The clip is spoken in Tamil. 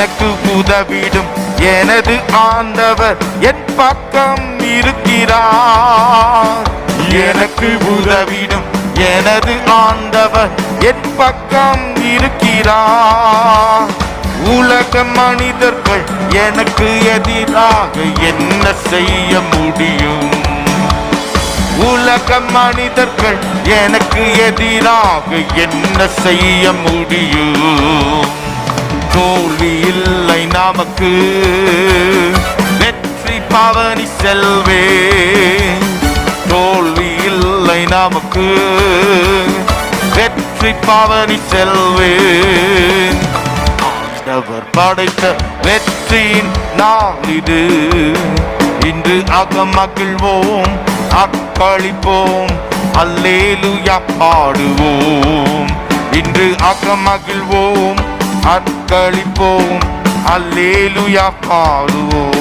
எனக்கு உதவிடும் எனது ஆண்டவர் என் பக்கம் இருக்கிறார். எனக்கு உதவிடும் எனது ஆண்டவர் என் பக்கம் இருக்கிறார். உலக மனிதர்கள் எனக்கு எதிராக என்ன செய்ய முடியும்? உலக மனிதர்கள் எனக்கு எதிராக என்ன செய்ய முடியும்? தோல்வி இல்லை நமக்கு, வெற்றி பவனி செல்வே. தோல்வி இல்லை நமக்கு, வெற்றி பவனி செல்வே. ஆண்டவர் படைத்த வெற்றியின் நாள் இது. இன்று அகமகிழ்வோம், அக்களிப்போம், அல்லேலூயா பாடுவோம். இன்று அகமகிழ்வோம், அக்களிப்போம், அல்லேலூயா பாடுவோம்.